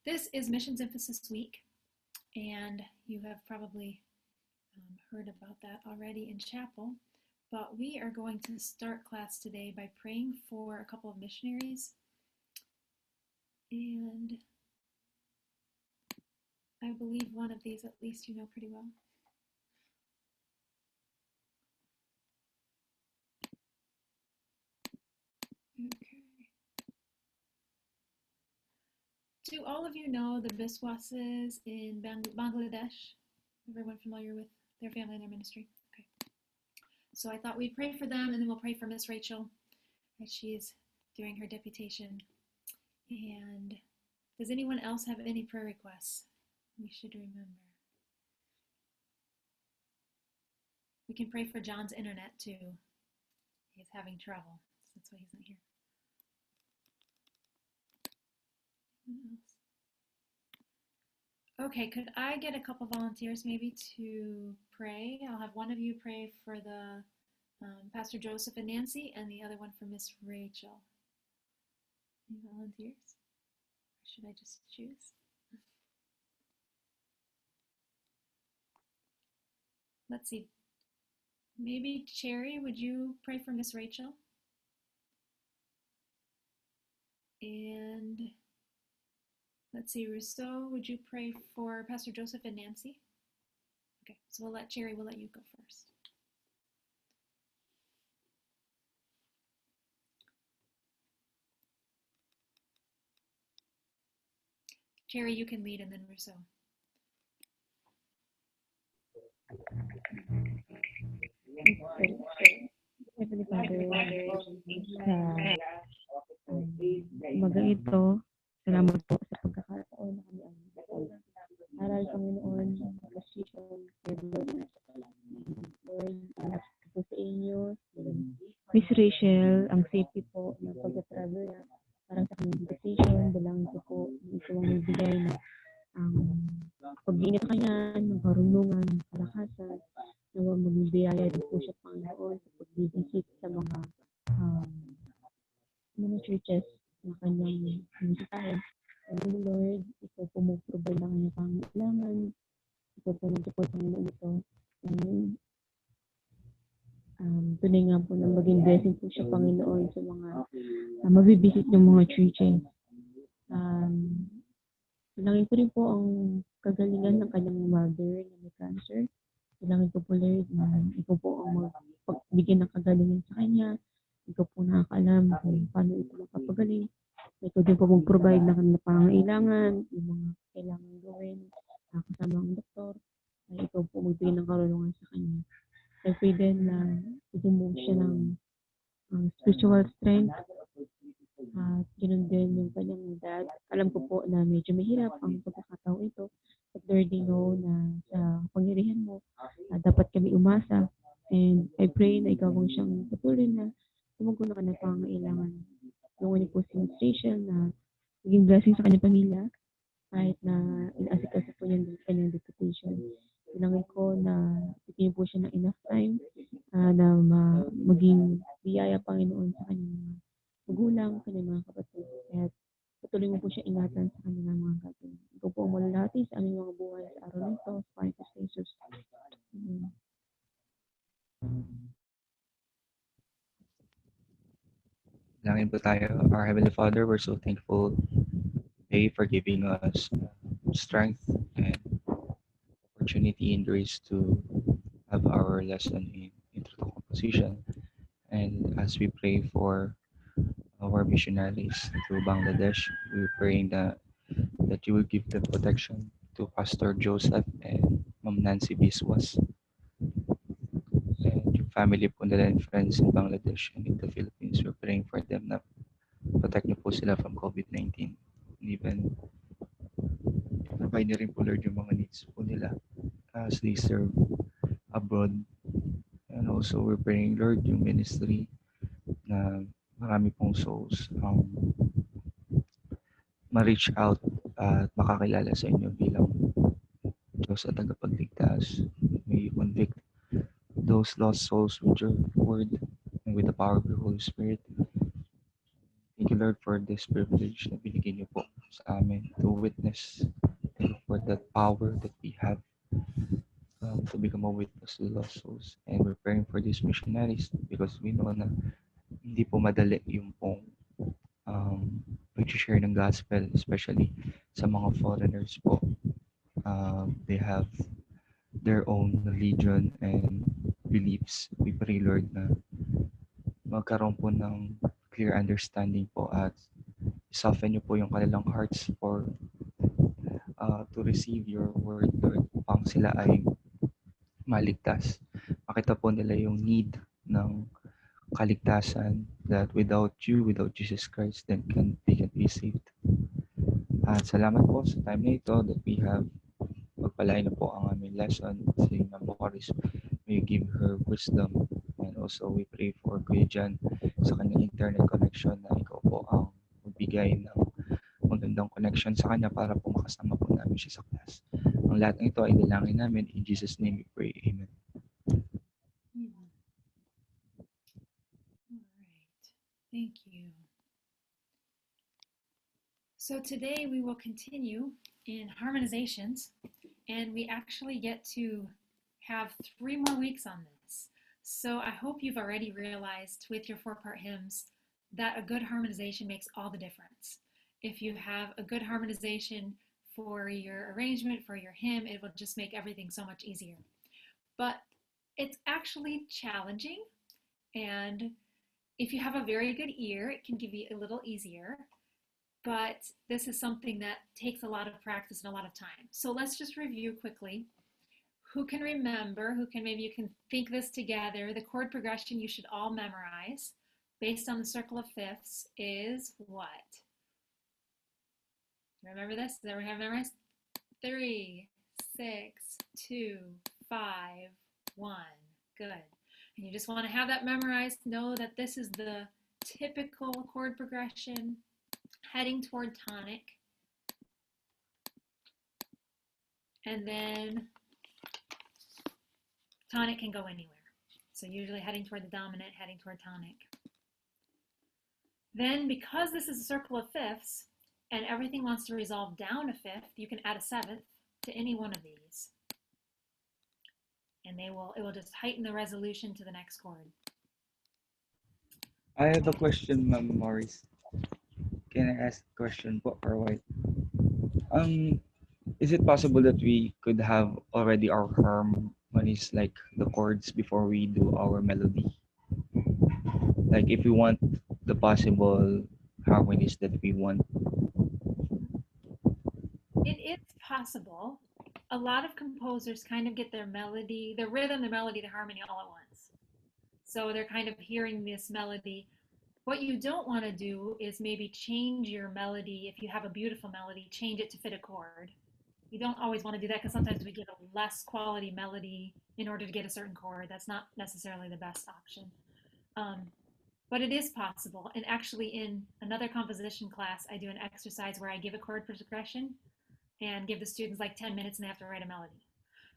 This is Missions Emphasis Week, and you have probably heard about that already in chapel, but we are going to start class today by praying for a couple of missionaries, and I believe one of these at least you know pretty well. Okay. Do all of you know the Biswases in Bangladesh? Everyone familiar with their family and their ministry? Okay. So I thought we'd pray for them, and then we'll pray for Miss Rachel as she's doing her deputation. And does anyone else have any prayer requests we should remember? We can pray for John's internet too. He's having trouble. That's why he's not here. Okay, could I get a couple volunteers maybe to pray? I'll have one of you pray for the Pastor Joseph and Nancy, and the other one for Miss Rachel. Any volunteers? Or should I just choose? Let's see. Maybe Cherry, would you pray for Miss Rachel? And let's see, Rousseau, would you pray for Pastor Joseph and Nancy? Okay, so we'll let Cherry, we'll let you go first. Cherry, you can lead, and then Rousseau. Heavenly Father, sa umaga ito, salamat po sa pagkakataon na kami ang aral, Panginoon, position, Lord, anak po sa inyo, Miss Rachel, ang safety po ng pag-travel na parang sa kanyang position, dalangin ko po, ito ang magbigay na pag-iingat kanya, ng karunungan, ng kalakasan, na magbibiyaya din po siya, Panginoon, sa pag-visit sa mga churches na kanyang bisitahin. And Lord, ito po mag-provide ng kanyang pangailangan. Ito po nag-support Panginoon ito. Tunay nga po na maging blessing po siya, Panginoon, sa mga mabibisit ng mga churches. Tulangin ko rin po ang kagalingan ng kanyang mother na may cancer. Tulangin ko po, Lord, na ito po ang magbigyan ng kagalingan sa kanya. Ikaw po nakakaalam kung paano ito makapagaling. Ikaw din po mag-provide na kanilang pangailangan, yung mga kailangan gawin, kasama ang doktor. Ay ikaw po magbigay ng karunungan sa kanya. I pray din na bigyan mo siya ng spiritual strength. At ganoon din yung kanyang dad. Alam ko po na medyo mahirap ang pagkakataon ito. But Lord, you know na sa pangyarihan mo, dapat kami umasa. And I pray na ikaw ang siyang patuloy na tumugon na kanyang pangailangan. Tulungan niyo po si Miss Rachel na maging blessing sa kanyang pamilya kahit na inaasikaso po niya ng kanyang deputation. Tulungan ko na bigyan po siya ng enough time na maging biyaya, Panginoon, sa kanyang mga magulang, kanyang mga kapatid. At patuloy mo po siya ingatan sa kanyang mga kapatid. Ikaw po ang malalati sa aming mga buhay sa araw na ito. Sa Panginoon Jesus. Amen. Langin po tayo. Our Heavenly Father, we're so thankful today for giving us strength and opportunity and grace to have our lesson in Intro to Composition. And as we pray for our missionaries to Bangladesh, we're praying that you will give them protection to Pastor Joseph and Ma'am Nancy Biswas and yung family po nila and friends in Bangladesh and in the Philippines. We're praying for them na protect niyo po sila from COVID-19. And even provide niyo rin po, Lord, yung mga needs po nila as they serve abroad. And also we're praying, Lord, yung ministry na marami pong souls ma-reach out at makakilala sa inyo bilang Diyos at tagapagligtas. May you convict those lost souls with your word and with the power of your Holy Spirit. Thank you, Lord, for this privilege na binigyan niyo po sa amin to witness for that power that we have to become a witness to lost souls. And we're praying for these missionaries because we know na hindi po madali yung pong pag-share ng gospel, especially sa mga foreigners po. They have their own religion and beliefs. We pray, Lord, na magkaroon po ng clear understanding po at soften niyo po yung kanilang hearts for to receive your word, Lord, upang sila ay maligtas. Makita po nila yung need ng kaligtasan that without you, without Jesus Christ, then they can be saved. At salamat po sa time na ito that we have pagpalain na po ang aming lesson. Si Ma'am Boris, may you give her wisdom. And also we pray for Kuya Jan sa kanyang internet connection na ikaw po ang magbigay ng magandang connection sa kanya para po makasama po namin siya sa class. Ang lahat ng ito ay dalangin namin. In Jesus' name we pray. Amen. All right. Thank you. So today we will continue in harmonizations, and we actually get to have 3 more weeks on this. So I hope you've already realized with your 4-part hymns that a good harmonization makes all the difference. If you have a good harmonization for your arrangement, for your hymn, it will just make everything so much easier. But it's actually challenging, and if you have a very good ear, it can be a little easier. But this is something that takes a lot of practice and a lot of time. So let's just review quickly. Who can remember, maybe you can think this together, the chord progression you should all memorize based on the circle of fifths is what? Remember this? Does everyone have memorized? 3, 6, 2, 5, 1. Good. And you just want to have that memorized. Know that this is the typical chord progression heading toward tonic. And then tonic can go anywhere. So usually heading toward the dominant, heading toward tonic. Then because this is a circle of fifths and everything wants to resolve down a fifth, you can add a seventh to any one of these. And it will just heighten the resolution to the next chord. I have a question, Ma'am Morris. Can I ask a question po or what? Is it possible that we could have already our harmonies, like the chords, before we do our melody? Like if we want the possible harmonies that we want. It is possible. A lot of composers kind of get their melody, their rhythm, their melody, their harmony all at once. So they're kind of hearing this melody. What you don't want to do is maybe change your melody. If you have a beautiful melody, change it to fit a chord. You don't always want to do that because sometimes we get a less quality melody in order to get a certain chord. That's not necessarily the best option. But it is possible. And actually in another composition class, I do an exercise where I give a chord progression and give the students like 10 minutes and they have to write a melody.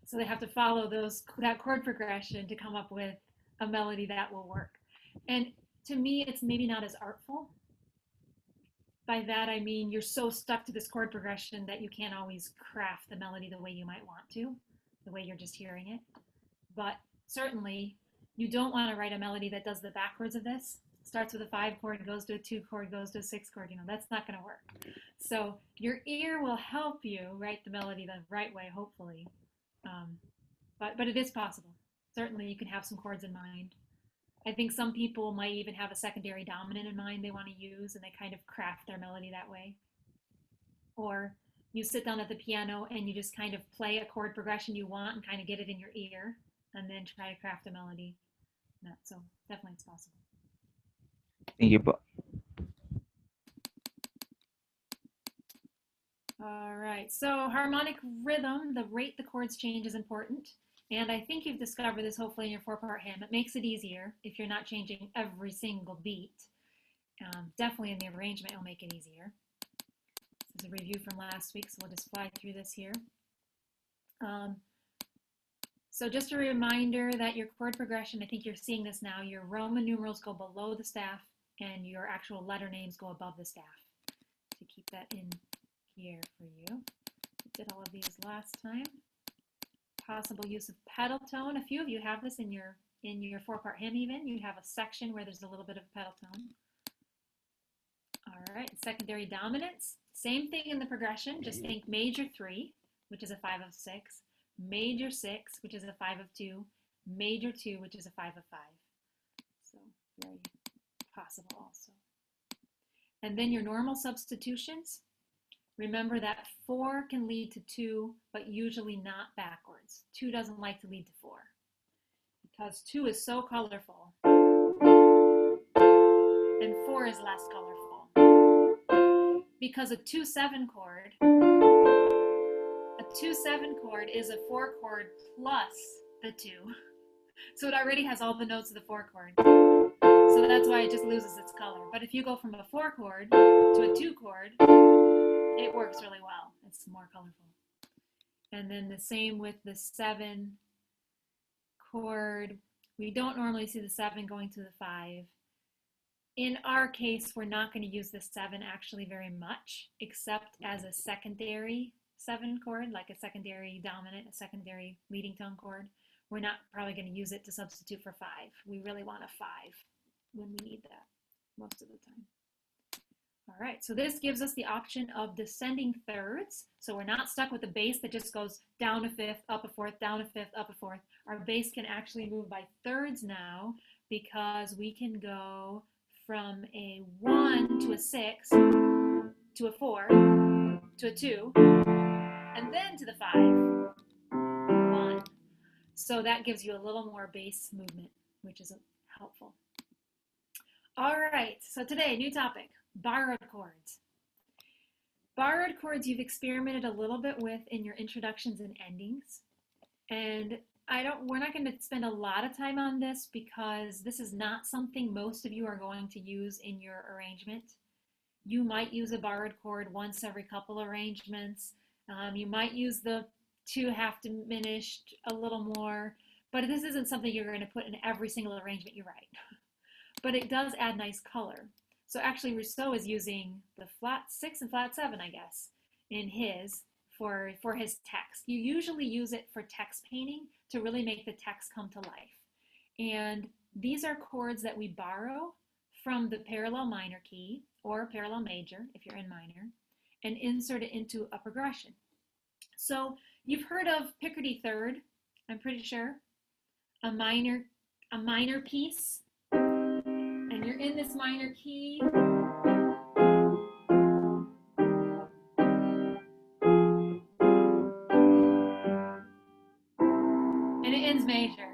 So they have to follow that chord progression to come up with a melody that will work. And to me, it's maybe not as artful. By that, I mean you're so stuck to this chord progression that you can't always craft the melody the way you might want to, the way you're just hearing it. But certainly, you don't want to write a melody that does the backwards of this. Starts with a 5 chord, goes to a 2 chord, goes to a 6 chord. That's not going to work. So your ear will help you write the melody the right way, hopefully. But it is possible. Certainly, you can have some chords in mind. I think some people might even have a secondary dominant in mind they want to use, and they kind of craft their melody that way. Or you sit down at the piano and you just kind of play a chord progression you want and kind of get it in your ear, and then try to craft a melody. So definitely it's possible. Thank you po. All right, so harmonic rhythm, the rate the chords change is important. And I think you've discovered this hopefully in your 4-part hymn. It makes it easier if you're not changing every single beat. Definitely in the arrangement, it'll make it easier. This is a review from last week, so we'll just fly through this here. So just a reminder that your chord progression, I think you're seeing this now, your Roman numerals go below the staff and your actual letter names go above the staff. To keep that in here for you. We did all of these last time. Possible use of pedal tone. A few of you have this in your 4-part hymn even. You have a section where there's a little bit of pedal tone. All right, secondary dominance. Same thing in the progression. Just think major 3, which is a 5 of 6, major 6, which is a 5 of 2, major 2, which is a 5 of 5. So very possible also. And then your normal substitutions. Remember that 4 can lead to 2, but usually not backwards. 2 doesn't like to lead to 4 because 2 is so colorful and 4 is less colorful. Because a 2-7 chord, is a 4 chord plus the 2. So it already has all the notes of the 4 chord. So that's why it just loses its color. But if you go from a 4 chord to a 2 chord, it works really well. It's more colorful. And then the same with the 7 chord. We don't normally see the 7 going to the 5. In our case, we're not going to use the 7 actually very much, except as a secondary 7 chord, like a secondary dominant, a secondary leading tone chord. We're not probably going to use it to substitute for 5. We really want a 5 when we need that most of the time. All right, so this gives us the option of descending thirds. So we're not stuck with a bass that just goes down a 5th, up a 4th, down a 5th, up a 4th. Our bass can actually move by thirds now because we can go from a 1 to a 6 to a 4 to a 2 and then to the 5. 1. So that gives you a little more bass movement, which is helpful. All right, so today, new topic, borrowed chords. Borrowed chords you've experimented a little bit with in your introductions and endings. And we're not going to spend a lot of time on this because this is not something most of you are going to use in your arrangement. You might use a borrowed chord once every couple arrangements. You might use the 2 half diminished a little more, but this isn't something you're going to put in every single arrangement you write. But it does add nice color. So actually Rousseau is using the flat 6 and flat 7, I guess, in his for his text. You usually use it for text painting to really make the text come to life. And these are chords that we borrow from the parallel minor key or parallel major if you're in minor and insert it into a progression. So you've heard of Picardy third, I'm pretty sure, a minor piece, and you're in this minor key. And it ends major.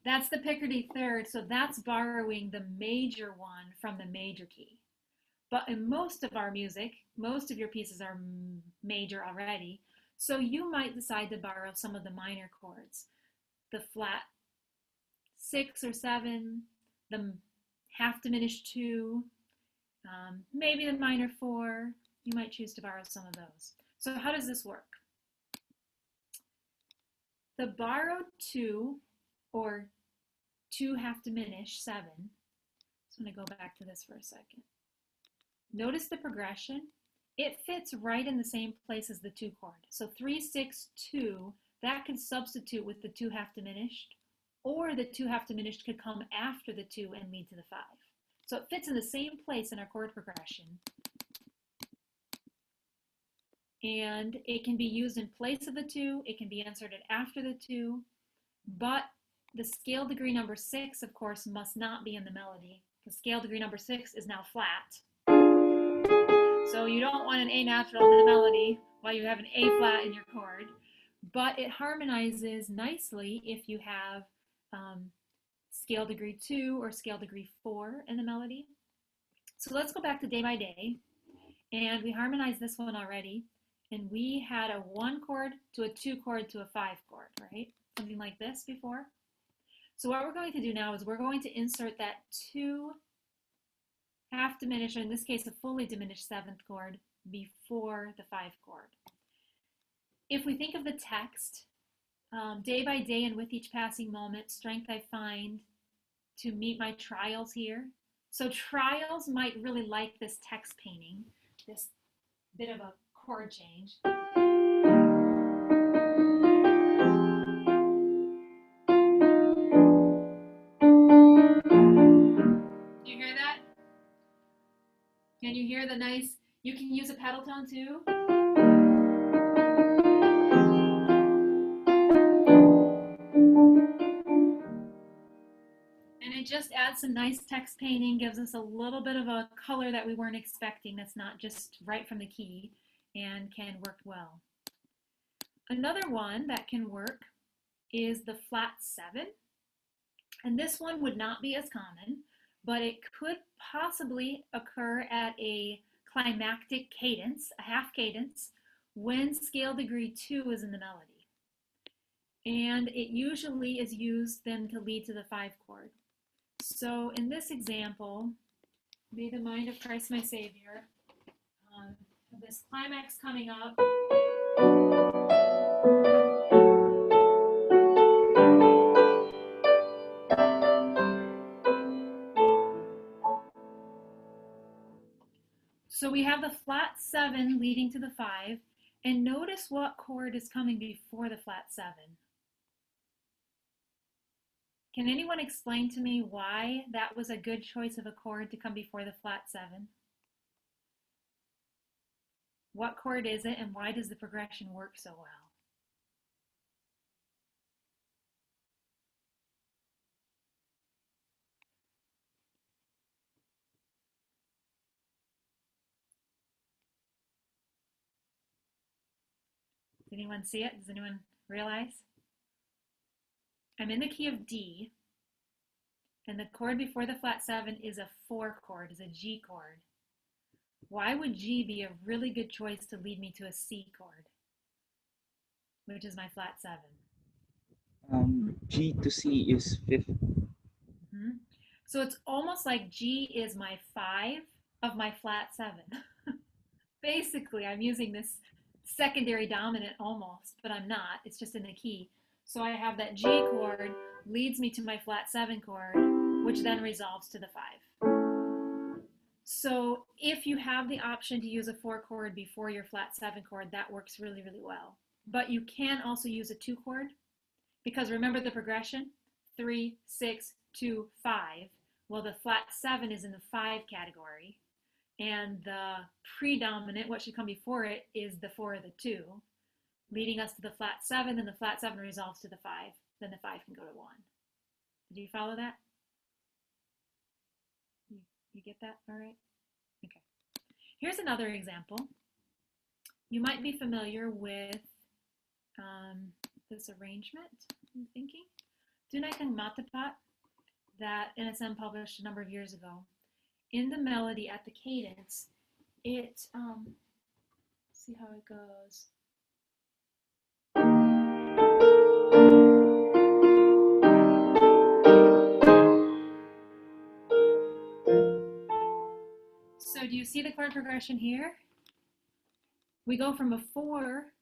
That's the Picardy third, so that's borrowing the major one from the major key. But in most of our music, most of your pieces are major already, so you might decide to borrow some of the minor chords. The flat 6 or 7, the half diminished 2, maybe the minor 4. You might choose to borrow some of those. So how does this work? The borrowed 2 or 2 half diminished 7. So I'm going to go back to this for a second. Notice the progression. It fits right in the same place as the 2 chord. So 3, 6, 2, that can substitute with the 2 half diminished, or the 2 half diminished could come after the 2 and lead to the 5. So it fits in the same place in our chord progression. And it can be used in place of the 2, it can be inserted after the 2, but the scale degree number 6, of course, must not be in the melody, because scale degree number 6 is now flat. So you don't want an A natural in the melody while you have an A flat in your chord, but it harmonizes nicely if you have scale degree 2 or scale degree 4 in the melody. So let's go back to Day by Day, and we harmonized this one already, and we had a 1 chord to a 2 chord to a 5 chord, right? Something like this before. So what we're going to do now is we're going to insert that 2 half diminished, or in this case a fully diminished 7th chord, before the 5 chord. If we think of the text, day by day and with each passing moment, strength I find to meet my trials here. So trials might really like this text painting, this bit of a chord change. You hear that? Can you hear the nice, you can use a pedal tone too. And it just adds some nice text painting, gives us a little bit of a color that we weren't expecting that's not just right from the key and can work well. Another one that can work is the flat 7. And this one would not be as common, but it could possibly occur at a climactic cadence, a half cadence, when scale degree 2 is in the melody. And it usually is used then to lead to the 5 chord. So in this example, may the mind of Christ my Savior, this climax coming up. So we have the flat 7 leading to the 5, and notice what chord is coming before the flat 7. Can anyone explain to me why that was a good choice of a chord to come before the flat 7? What chord is it, and why does the progression work so well? Does anyone see it? Does anyone realize? I'm in the key of D, and the chord before the flat 7 is a 4 chord, is a G chord. Why would G be a really good choice to lead me to a C chord, which is my flat 7? G to C is 5th. Mm-hmm. So it's almost like G is my 5 of my flat 7. Basically, I'm using this secondary dominant almost, but I'm not. It's just in the key. So I have that G chord leads me to my flat 7 chord, which then resolves to the 5. So if you have the option to use a 4 chord before your flat 7 chord, that works really, really well. But you can also use a 2 chord, because remember the progression, 3, 6, 2, 5. Well, the flat 7 is in the 5 category, and the predominant, what should come before it, is the 4 or the 2, leading us to the flat 7, then the flat 7 resolves to the 5, then the 5 can go to 1. Did you follow that? You get that? All right? Okay. Here's another example. You might be familiar with this arrangement, I'm thinking. Dunaikan Matapat, that NSM published a number of years ago. In the melody at the cadence, it, see how it goes. So do you see the chord progression here? We go from a 4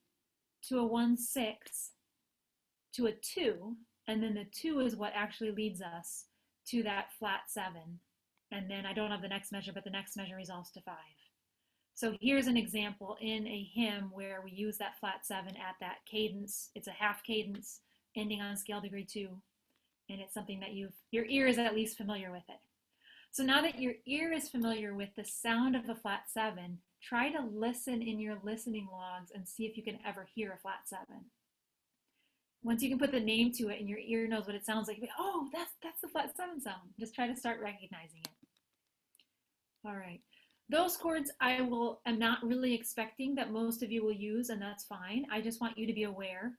to a 1-6 to a 2, and then the 2 is what actually leads us to that flat 7. And then I don't have the next measure, but the next measure resolves to 5. So here's an example in a hymn where we use that flat 7 at that cadence. It's a half cadence ending on scale degree 2, and it's something that your ear is at least familiar with it. So now that your ear is familiar with the sound of a flat 7, try to listen in your listening logs and see if you can ever hear a flat 7. Once you can put the name to it and your ear knows what it sounds like, oh, that's the flat 7 sound. Just try to start recognizing it. All right. Those chords I'm not really expecting that most of you will use, and that's fine. I just want you to be aware.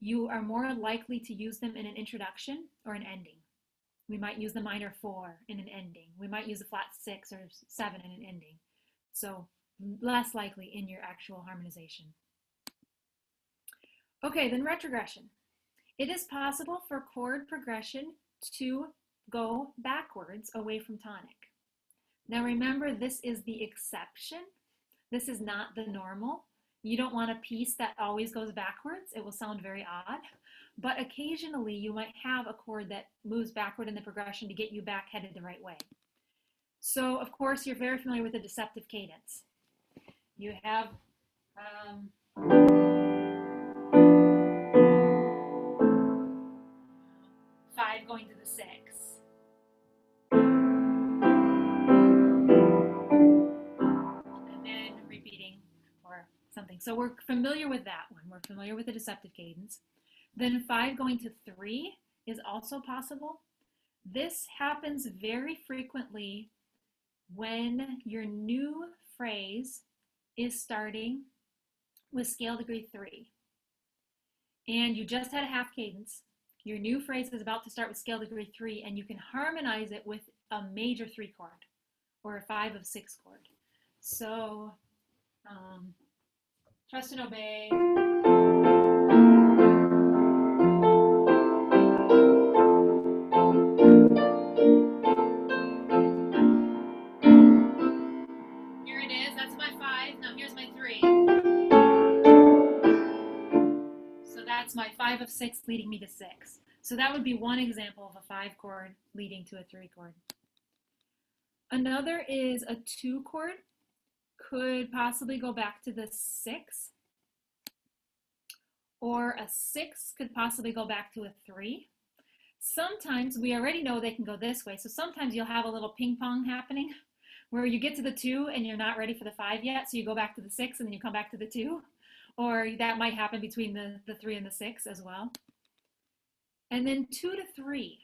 You are more likely to use them in an introduction or an ending. We might use the minor 4 in an ending. We might use a flat 6 or 7 in an ending. So less likely in your actual harmonization. Okay, then retrogression. It is possible for chord progression to go backwards away from tonic. Now remember, this is the exception. This is not the normal. You don't want a piece that always goes backwards. It will sound very odd. But occasionally you might have a chord that moves backward in the progression to get you back headed the right way. So of course you're very familiar with the deceptive cadence. You have Um, 5 going to the 6. And then repeating or something. So we're familiar with that one. We're familiar with the deceptive cadence. Then 5 going to 3 is also possible. This happens very frequently when your new phrase is starting with scale degree 3. And you just had a half cadence. Your new phrase is about to start with scale degree 3, and you can harmonize it with a major 3 chord or a 5 of 6 chord. So, trust and obey. Here it is. That's my 5. Now here's my 3. So that's my 5 of 6 leading me to 6. So that would be one example of a 5 chord leading to a 3 chord. Another is a 2 chord. Could possibly go back to the 6. Or a 6 could possibly go back to a 3. Sometimes we already know they can go this way. So sometimes you'll have a little ping pong happening where you get to the 2 and you're not ready for the 5 yet. So you go back to the 6 and then you come back to the 2. Or that might happen between the 3 and the 6 as well. And then 2 to 3.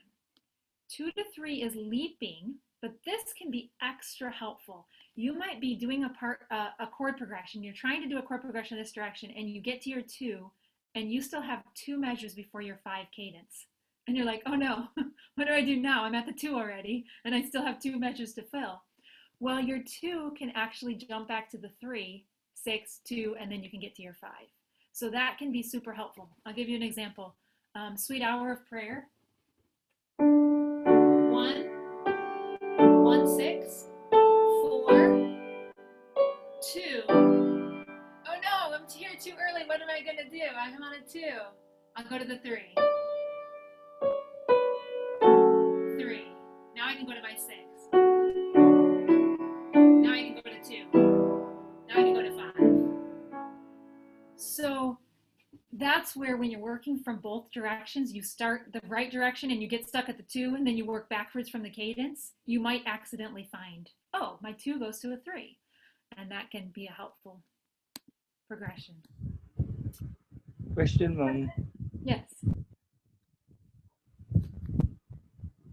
2 to 3 is leaping, but this can be extra helpful. You might be doing a chord progression. You're trying to do a chord progression in this direction, and you get to your 2, and you still have 2 measures before your 5 cadence. And you're like, oh no, what do I do now? I'm at the 2 already, and I still have 2 measures to fill. Well, your 2 can actually jump back to the 3, 6, 2, and then you can get to your 5. So that can be super helpful. I'll give you an example. Sweet Hour of Prayer. 1, 1, 6, 4, 2. Oh no, I'm here too early. What am I going to do? I'm on a 2. I'll go to the 3. 3. Now I can go to my 6. Now I can go to 2. Now I can go to 5. So that's where when you're working from both directions, you start the right direction and you get stuck at the 2 and then you work backwards from the cadence, you might accidentally find, oh, my 2 goes to a 3. And that can be a helpful progression. Question, ma'am. Yes.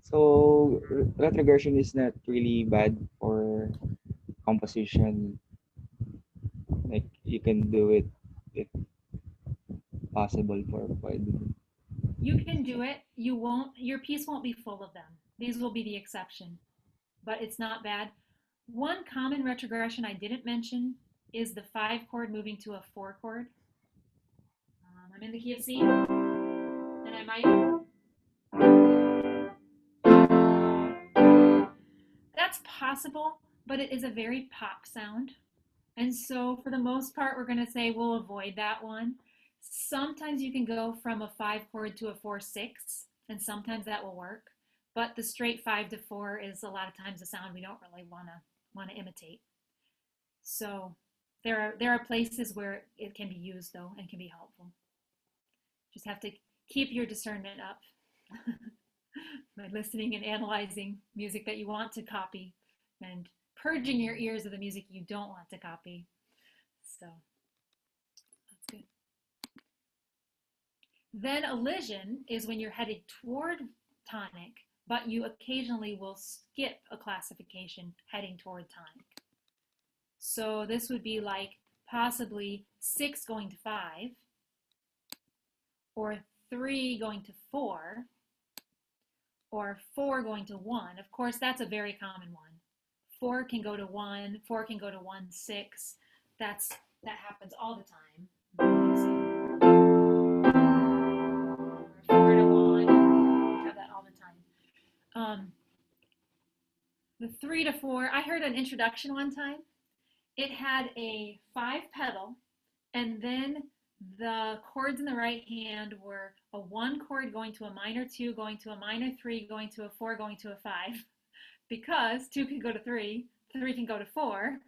So retrogression is not really bad for composition. Like you can do it if possible for You can do it. Your piece won't be full of them. These will be the exception, but it's not bad. One common retrogression I didn't mention is the 5 chord moving to a 4 chord. I'm in the key of C, and I might. That's possible, but it is a very pop sound. And so for the most part, we're going to say we'll avoid that one. Sometimes you can go from a 5 chord to a 4/6, and sometimes that will work. But the straight 5 to 4 is a lot of times a sound we don't really want to imitate. So there are places where it can be used though and can be helpful. Just have to keep your discernment up by listening and analyzing music that you want to copy and purging your ears of the music you don't want to copy. So that's good. Then elision is when you're headed toward tonic, but you occasionally will skip a classification heading toward tonic. So this would be like possibly 6 going to 5, or 3 going to 4, or 4 going to 1. Of course, that's a very common one. 4 can go to 1, 4 can go to 1, 6. That happens all the time. 4 to 1, we have that all the time. The 3 to 4, I heard an introduction one time. It had a 5 pedal, and then the chords in the right hand were a 1 chord going to a minor 2, going to a minor 3, going to a 4, going to a 5. Because 2 can go to 3, 3 can go to 4.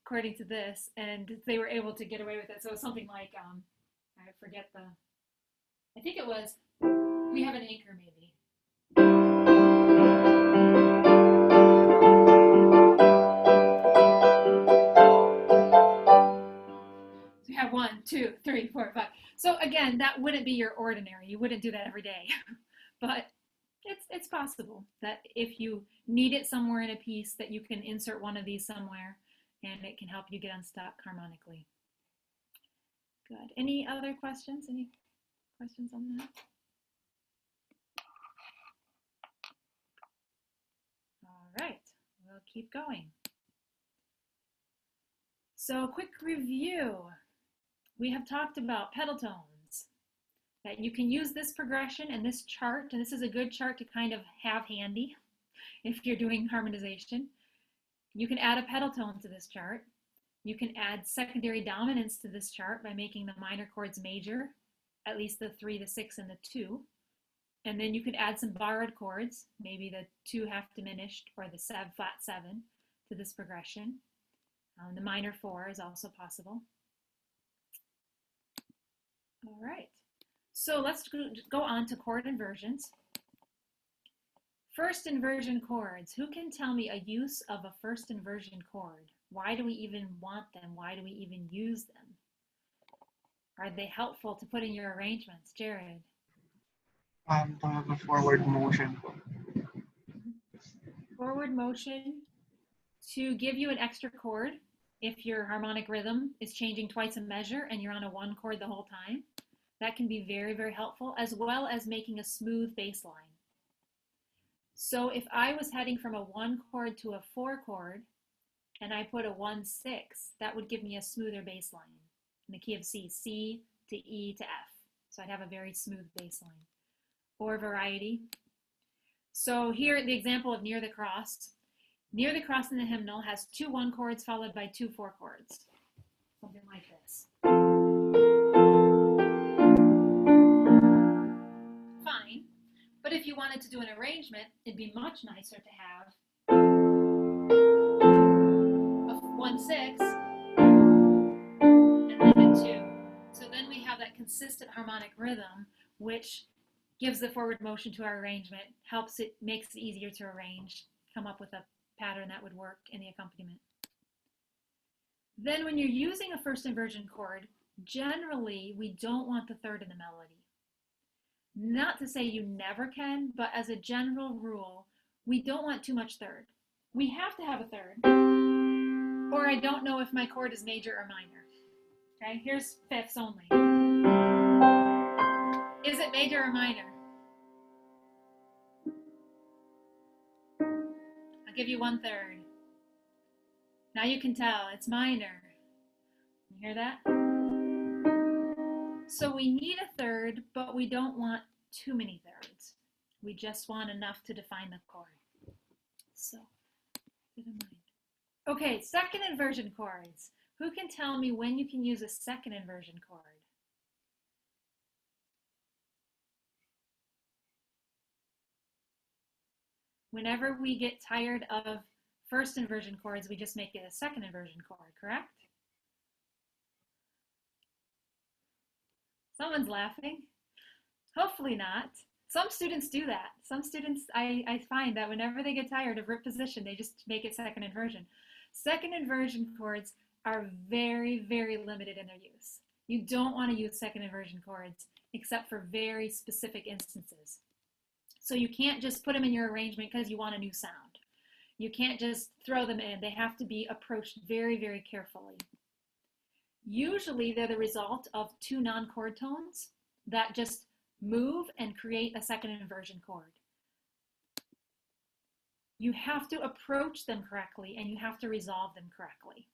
according to this, and they were able to get away with it. So it was something like, I forget I think it was, we have an anchor maybe. So you have 1, 2, 3, 4, 5. So again, that wouldn't be your ordinary. You wouldn't do that every day, but it's possible that if you need it somewhere in a piece, that you can insert one of these somewhere, and it can help you get unstuck harmonically. Good. Any other questions? Any questions on that? All right, we'll keep going. So, quick review. We have talked about pedal tones, that you can use this progression and this chart, and this is a good chart to kind of have handy if you're doing harmonization. You can add a pedal tone to this chart. You can add secondary dominance to this chart by making the minor chords major, at least the 3, the 6, and the 2. And then you could add some borrowed chords, maybe the 2 half diminished or the flat 7 to this progression. The minor 4 is also possible. All right, so let's go on to chord inversions. First inversion chords. Who can tell me a use of a first inversion chord? Why do we even want them? Why do we even use them? Are they helpful to put in your arrangements? Jared? To have a forward motion. Forward motion to give you an extra chord if your harmonic rhythm is changing twice a measure and you're on a 1 chord the whole time. That can be very, very helpful, as well as making a smooth bass line. So if I was heading from a 1 chord to a 4 chord, and I put a 1, 6, that would give me a smoother bass line in the key of C, C to E to F. So I'd have a very smooth bass line. Or variety. So here, the example of Near the Cross. Near the Cross in the hymnal has 2 1 chords followed by 2 4 chords. Something like this. Fine. But if you wanted to do an arrangement, it'd be much nicer to have a 1 6 and then a 2. So then we have that consistent harmonic rhythm, which gives the forward motion to our arrangement, helps it, makes it easier to arrange, come up with a pattern that would work in the accompaniment. Then when you're using a first inversion chord, generally we don't want the third in the melody. Not to say you never can, but as a general rule, we don't want too much third. We have to have a third, or I don't know if my chord is major or minor. Okay, here's fifths only. Is it major or minor? I'll give you 1/3. Now you can tell it's minor. You hear that? So we need a third, but we don't want too many thirds. We just want enough to define the chord. So, keep it in mind. Okay, second inversion chords. Who can tell me when you can use a second inversion chord? Whenever we get tired of first inversion chords, we just make it a second inversion chord, correct? Someone's laughing. Hopefully not. Some students do that. Some students, I find that whenever they get tired of root position, they just make it second inversion. Second inversion chords are very, very limited in their use. You don't want to use second inversion chords except for very specific instances. So you can't just put them in your arrangement because you want a new sound. You can't just throw them in. They have to be approached very, very carefully. Usually they're the result of 2 non-chord tones that just move and create a second inversion chord. You have to approach them correctly and you have to resolve them correctly.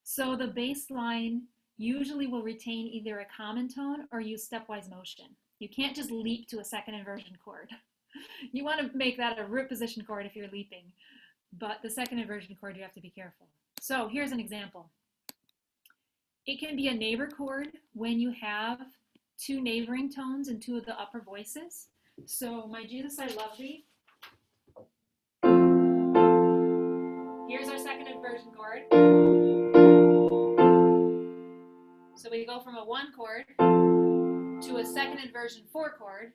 So the bass line usually will retain either a common tone or use stepwise motion. You can't just leap to a second inversion chord. You want to make that a root position chord if you're leaping, but the second inversion chord you have to be careful. So here's an example. It can be a neighbor chord when you have 2 neighboring tones in 2 of the upper voices. So My Jesus I Love Thee. Here's our second inversion chord. So we go from a 1 chord to a second inversion 4 chord,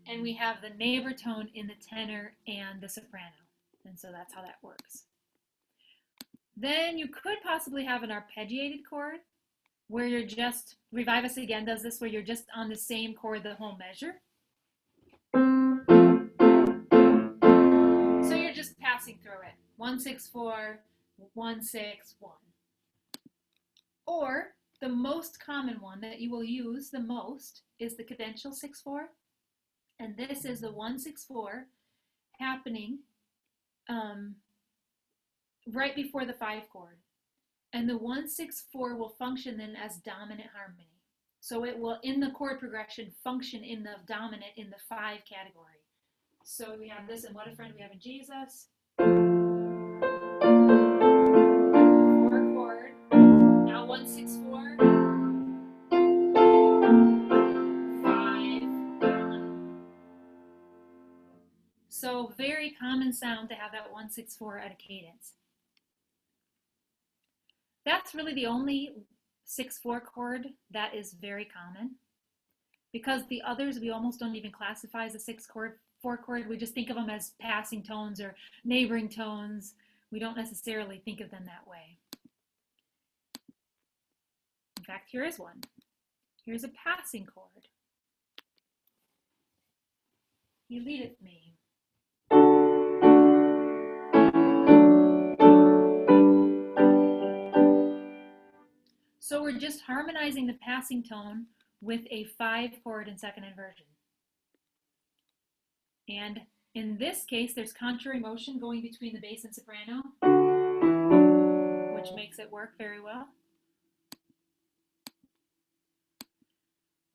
and we have the neighbor tone in the tenor and the soprano. And so that's how that works. Then you could possibly have an arpeggiated chord where you're just, Revive Us Again does this, where you're just on the same chord the whole measure. So you're just passing through it. 1, 6, 4, 1, 6, 1. Or the most common one that you will use the most is the cadential 6/4. And this is the 1, 6, 4 happening right before the 5 chord. And the 1, 6, 4 will function then as dominant harmony. So it will, in the chord progression, function in the dominant in the 5 category. So we have this in What a Friend We Have in Jesus. 4 chord. Now 1, 6, 4. 5, 1. So very common sound to have that 1, 6, 4 at a cadence. That's really the only 6/4 chord that is very common, because the others we almost don't even classify as a 6/4 chord. We just think of them as passing tones or neighboring tones. We don't necessarily think of them that way. In fact, here is one. Here's a passing chord. He leadeth me. So we're just harmonizing the passing tone with a 5 chord in second inversion. And in this case, there's contrary motion going between the bass and soprano, which makes it work very well.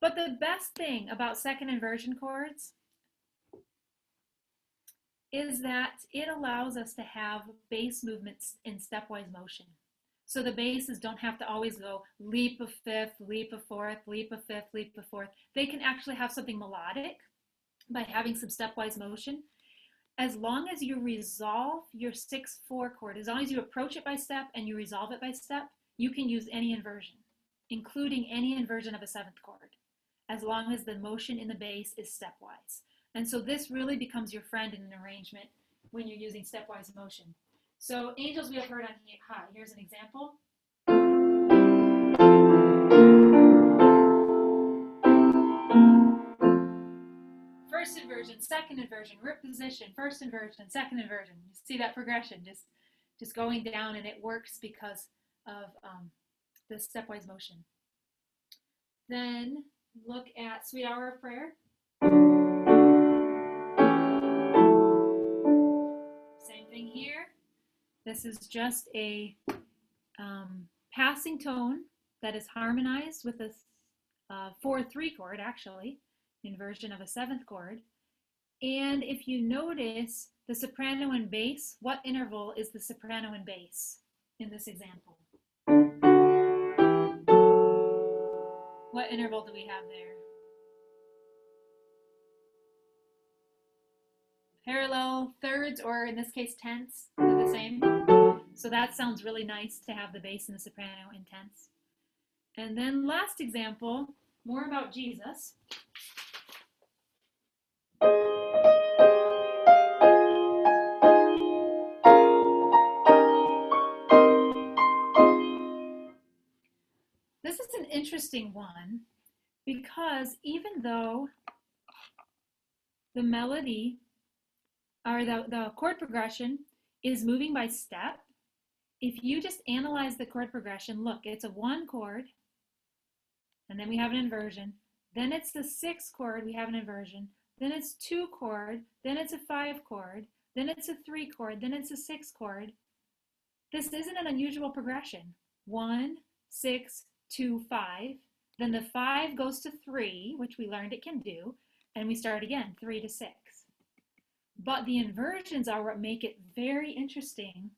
But the best thing about second inversion chords is that it allows us to have bass movements in stepwise motion. So the basses don't have to always go leap a fifth, leap a fourth, leap a fifth, leap a fourth. They can actually have something melodic by having some stepwise motion. As long as you resolve your 6/4 chord, as long as you approach it by step and you resolve it by step, you can use any inversion, including any inversion of a 7th chord, as long as the motion in the bass is stepwise. And so this really becomes your friend in an arrangement when you're using stepwise motion. So Angels We Have Heard on High, here's an example. First inversion, second inversion, root position, first inversion, second inversion. You see that progression just going down, and it works because of the stepwise motion. Then look at Sweet Hour of Prayer. Same thing here. This is just a passing tone that is harmonized with a 4/3 chord, actually, inversion of a 7th chord. And if you notice the soprano and bass, what interval is the soprano and bass in this example? What interval do we have there? Parallel thirds, or in this case tenths, are the same. So that sounds really nice to have the bass and the soprano in tenths. And then last example, more about Jesus. This is an interesting one because even though the melody or the chord progression is moving by step, if you just analyze the chord progression, look, it's a 1 chord, and then we have an inversion. Then it's the 6 chord, we have an inversion. Then it's 2 chord, then it's a 5 chord, then it's a 3 chord, then it's a 6 chord. This isn't an unusual progression. 1, 6, 2, 5. Then the 5 goes to 3, which we learned it can do, and we start again, 3 to 6. But the inversions are what make it very interesting.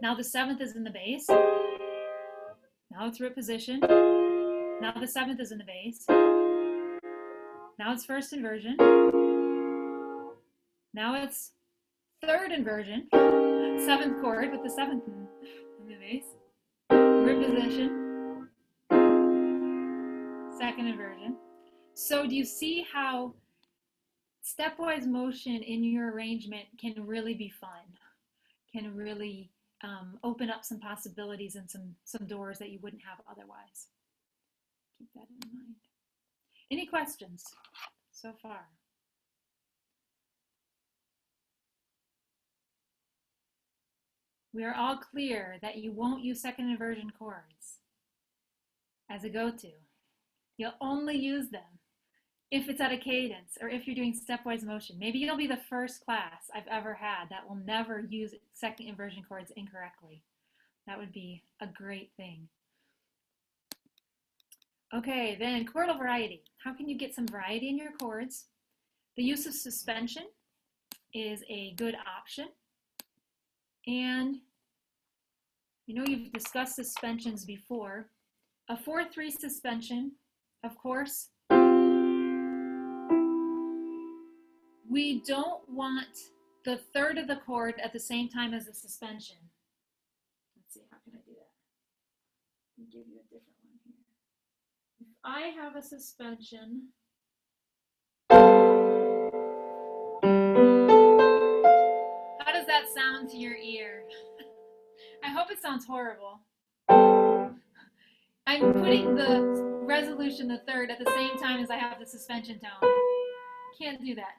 Now the 7th is in the bass. Now it's root position. Now the 7th is in the bass. Now it's first inversion. Now it's third inversion. 7th chord with the 7th in the bass. reposition, second inversion. So do you see how stepwise motion in your arrangement can really be fun, can really open up some possibilities and some doors that you wouldn't have otherwise? Keep that in mind. Any questions so far? We are all clear that you won't use second inversion chords as a go-to. You'll only use them if it's at a cadence or if you're doing stepwise motion. Maybe you'll be the first class I've ever had that will never use second inversion chords incorrectly. That would be a great thing. Okay, then chordal variety. How can you get some variety in your chords? The use of suspension is a good option. And you know you've discussed suspensions before. A 4/3 suspension, of course. We don't want the third of the chord at the same time as the suspension. Let's see, how can I do that? Let me give you a different one here. If I have a suspension, how does that sound to your ear? I hope it sounds horrible. I'm putting the resolution, the third, at the same time as I have the suspension tone. Can't do that.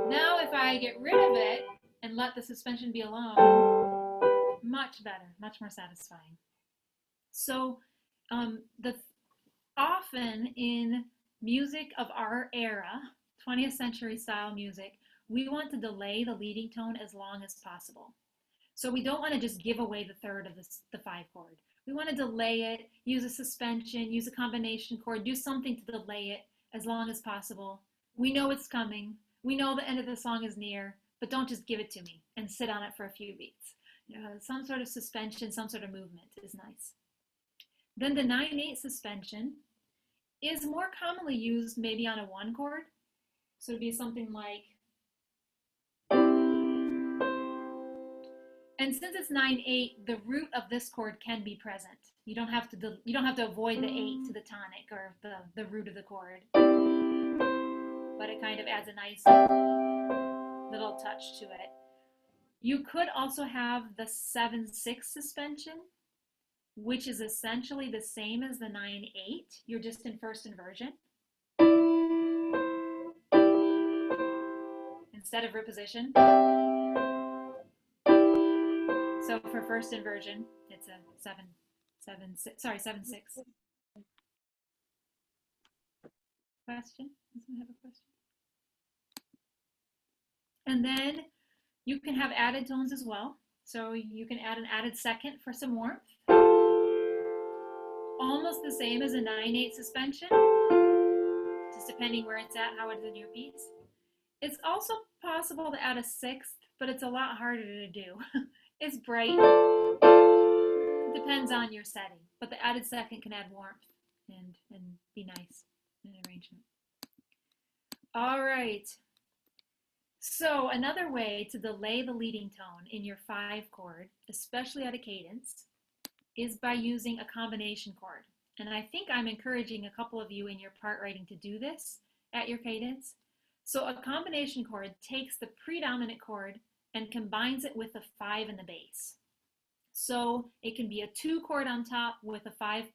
Now if I get rid of it and let the suspension be alone, much better, much more satisfying. So often in music of our era, 20th century style music, we want to delay the leading tone as long as possible. So we don't want to just give away the third of the 5 chord. We want to delay it, use a suspension, use a combination chord, do something to delay it as long as possible. We know it's coming. We know the end of the song is near, but don't just give it to me and sit on it for a few beats. Some sort of suspension, some sort of movement is nice. Then the 9/8 suspension is more commonly used maybe on a 1 chord. So it'd be something like, and since it's 9/8, the root of this chord can be present. You don't have to avoid the 8 to the tonic or the root of the chord, but it kind of adds a nice little touch to it. You could also have the 7/6 suspension, which is essentially the same as the 9/8. You're just in first inversion instead of reposition. So for first inversion, it's a 7/6. Question? Does someone have a question? And then you can have added tones as well. So you can add an added second for some warmth. Almost the same as a 9/8 suspension, just depending where it's at, how it's in your piece. It's also possible to add a 6th, but it's a lot harder to do. It's bright. It depends on your setting, but the added second can add warmth and be nice in an arrangement. All right. So another way to delay the leading tone in your 5 chord, especially at a cadence, is by using a combination chord. And I think I'm encouraging a couple of you in your part writing to do this at your cadence. So a combination chord takes the predominant chord and combines it with a 5 in the bass. So it can be a 2 chord on top with a 5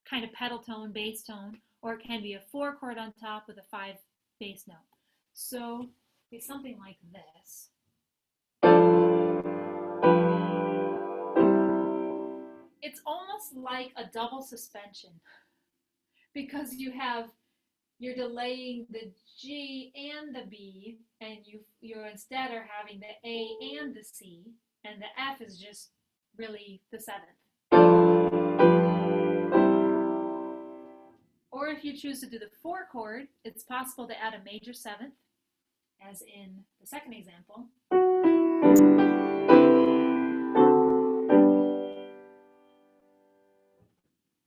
kind of pedal tone, bass tone, or it can be a 4 chord on top with a 5 bass note. So it's something like this. It's almost like a double suspension because you're delaying the G and the B, and you instead are having the A and the C, and the F is just really the 7th. Or if you choose to do the 4 chord, it's possible to add a major 7th, as in the second example.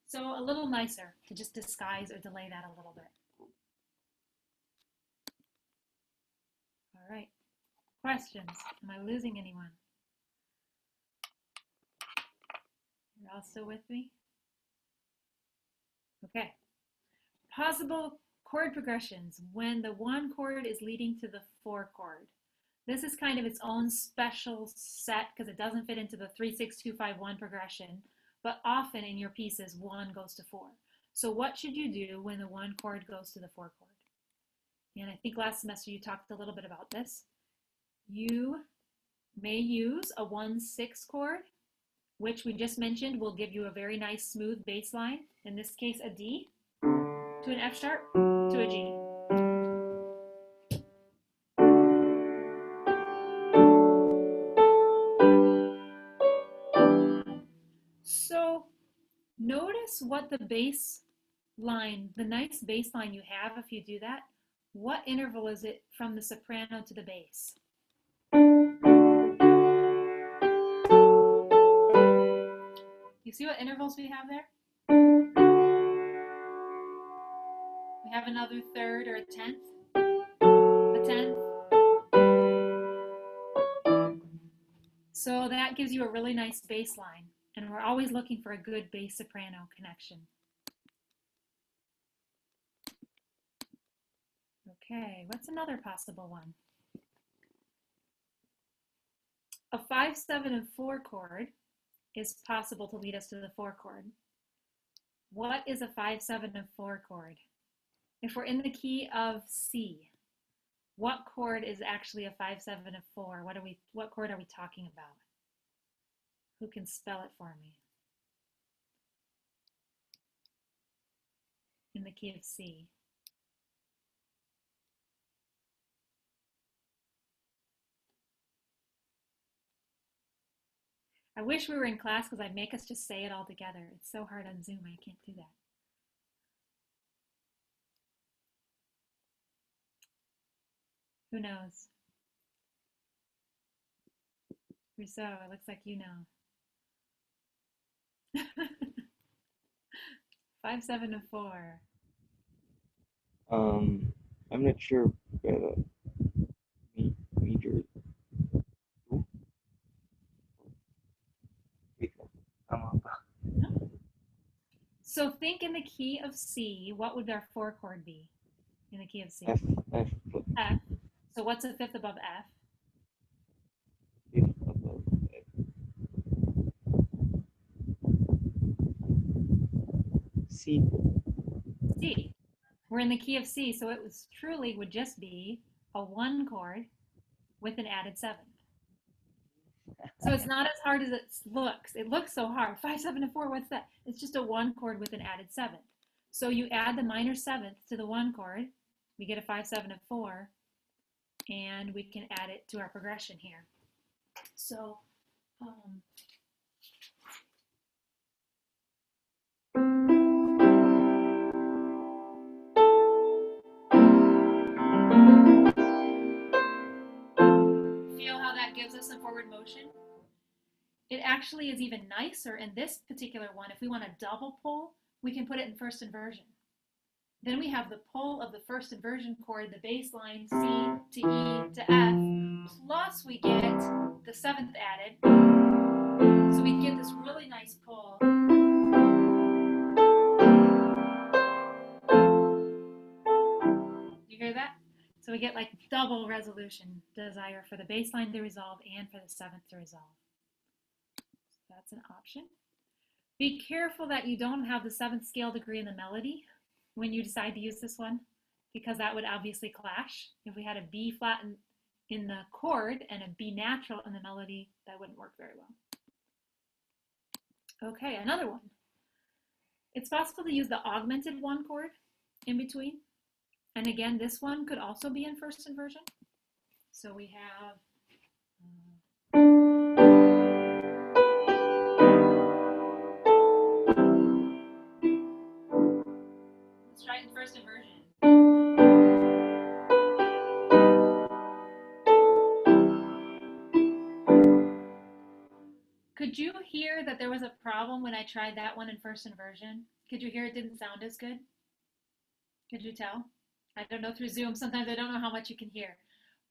So a little nicer to just disguise or delay that a little bit. All right. Questions? Am I losing anyone? You're all still with me? Okay. Possible chord progressions when the 1 chord is leading to the 4 chord. This is kind of its own special set because it doesn't fit into the 3, 6, 2, 5, 1 progression, but often in your pieces 1 goes to 4. So what should you do when the 1 chord goes to the 4 chord? And I think last semester you talked a little bit about this. You may use a 1-6 chord, which we just mentioned will give you a very nice smooth bass line. In this case, a D to an F sharp to a G. So notice what the bass line, the nice bass line you have if you do that. What interval is it from the soprano to the bass? You see what intervals we have there? We have another third or a tenth, a tenth. So that gives you a really nice bass line, and we're always looking for a good bass soprano connection. Okay, what's another possible one? A 5, 7, and 4 chord is possible to lead us to the 4 chord. What is a 5, 7, and 4 chord? If we're in the key of C, what chord is actually a 5, 7, and 4? What chord are we talking about? Who can spell it for me? In the key of C. I wish we were in class because I'd make us just say it all together. It's so hard on Zoom, I can't do that. Who knows? Rousseau, it looks like you know. 5, 7, and 4. I'm not sure, pero major 2. Wait lang. Tama ba? So think in the key of C, what would our 4 chord be in the key of C? F. F. So what's a fifth above F? Fifth above F. C. C. We're in the key of C, so it truly would just be a 1 chord with an added 7th. So it's not as hard as it looks. It looks so hard. 5, 7, and 4, what's that? It's just a 1 chord with an added 7th. So you add the minor 7th to the 1 chord, we get a 5, 7, and 4, and we can add it to our progression here. So, feel how that gives us a forward motion? It actually is even nicer in this particular one. If we want a double pull, we can put it in first inversion. Then we have the pull of the first inversion chord, the bass line C to E to F, plus we get the 7th added. So we get this really nice pull. You hear that? So we get like double resolution desire for the bass line to resolve and for the 7th to resolve. So that's an option. Be careful that you don't have the 7th scale degree in the melody when you decide to use this one, because that would obviously clash. If we had a B flat in the chord and a B natural in the melody, that wouldn't work very well. Okay, another one. It's possible to use the augmented 1 chord in between. And again, this one could also be in first inversion. So we have let's try it in first inversion. Could you hear that there was a problem when I tried that one in first inversion? Could you hear it didn't sound as good? Could you tell? I don't know through Zoom, sometimes I don't know how much you can hear.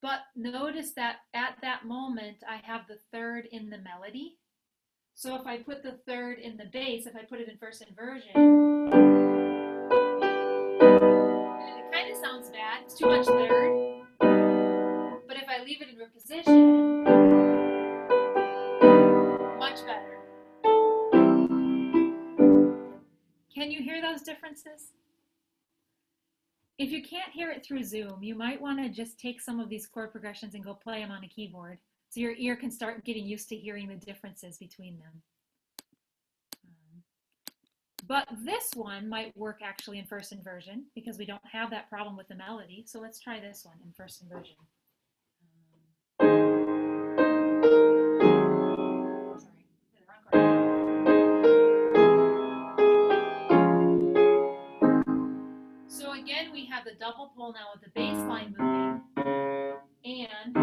But notice that at that moment, I have the 3rd in the melody. So if I put the third in the bass, if I put it in first inversion, it kind of sounds bad. It's too much third. But if I leave it in reposition, much better. Can you hear those differences? If you can't hear it through Zoom, you might want to just take some of these chord progressions and go play them on a keyboard so your ear can start getting used to hearing the differences between them. But this one might work actually in first inversion because we don't have that problem with the melody. So let's try this one in first inversion. Sorry, the wrong chord. So again, we have the double pull now with the bass line moving and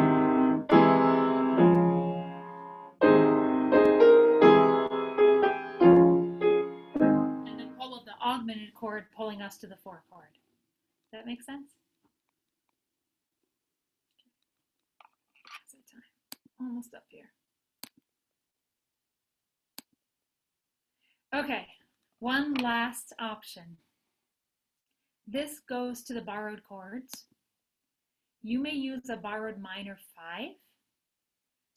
the pull of the augmented chord pulling us to the 4 chord. Does that make sense? Almost up here. Okay, one last option. This goes to the borrowed chords. You may use a borrowed minor 5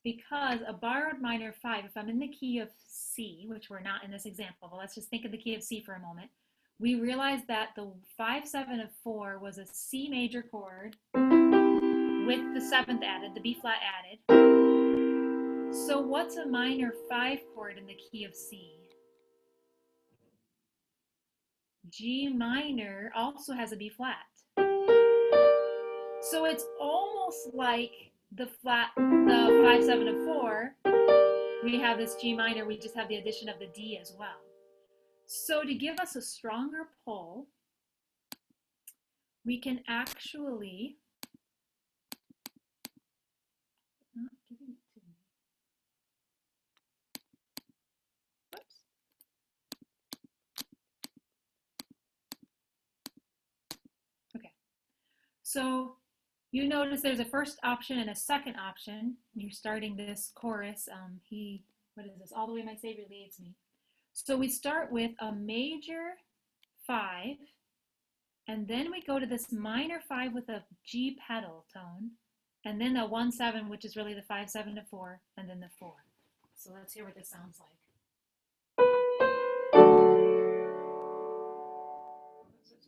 because a borrowed minor 5, if I'm in the key of C, which we're not in this example, but let's just think of the key of C for a moment, we realize that the 5/7 of 4 was a C major chord with the 7th added, the B flat added. So what's a minor 5 chord in the key of C? G minor also has a B flat. So it's almost like the 5/7 of 4, we have this G minor, we just have the addition of the D as well. So to give us a stronger pull, we can actually, not giving it to me. Whoops. Okay, so you notice there's a first option and a second option. You're starting this chorus, what is this? All the way my Savior leads me. So we start with a major 5, and then we go to this minor 5 with a G pedal tone, and then a 1/7, which is really the 5/7 of 4, and then the 4. So let's hear what this sounds like.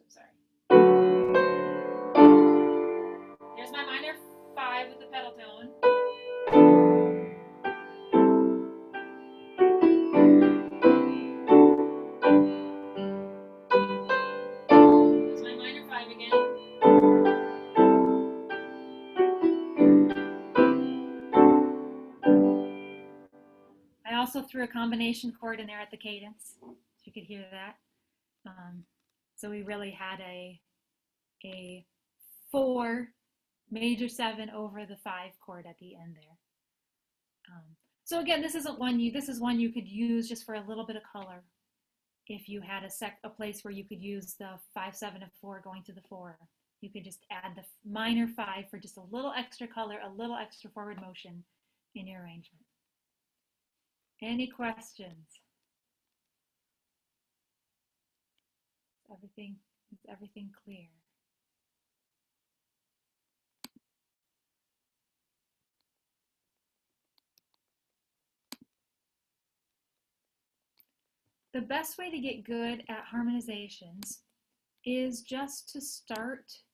Sorry. Here's my minor 5 with the pedal tone. Here's my minor 5 again. I also threw a combination chord in there at the cadence, so you could hear that. So we really had a 4 major 7 over the 5 chord at the end there. So again, this is one you could use just for a little bit of color. If you had a place where you could use the 5/7 of 4 going to the 4, you could just add the minor 5 for just a little extra color, a little extra forward motion in your arrangement. Any questions? Is everything clear? The best way to get good at harmonizations is just to start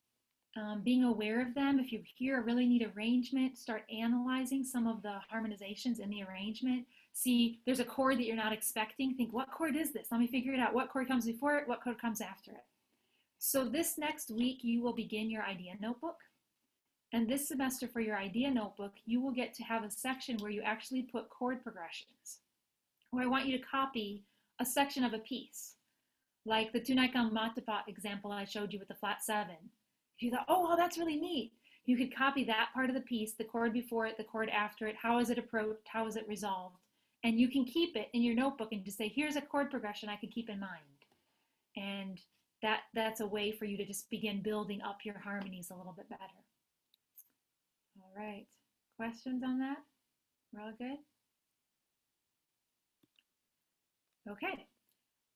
being aware of them. If you hear a really neat arrangement, start analyzing some of the harmonizations in the arrangement. See, there's a chord that you're not expecting. Think, what chord is this? Let me figure it out. What chord comes before it? What chord comes after it? So this next week, you will begin your idea notebook. And this semester for your idea notebook, you will get to have a section where you actually put chord progressions, where I want you to copy a section of a piece, like the Tunaikan Matapat example I showed you with the flat 7. If you thought, oh, well, that's really neat, you could copy that part of the piece, the chord before it, the chord after it, how is it approached, how is it resolved, and you can keep it in your notebook and just say, here's a chord progression I could keep in mind. And that's a way for you to just begin building up your harmonies a little bit better. All right, questions on that? We're all good? Okay.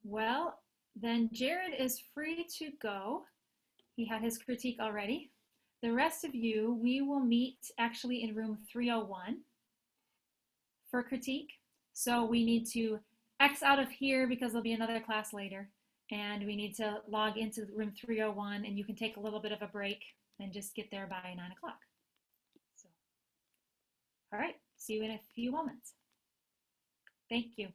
Well, then Jared is free to go. He had his critique already. The rest of you, we will meet actually in room 301 for critique. So we need to X out of here because there'll be another class later. And we need to log into room 301, and you can take a little bit of a break and just get there by 9 o'clock. So, all right, see you in a few moments. Thank you.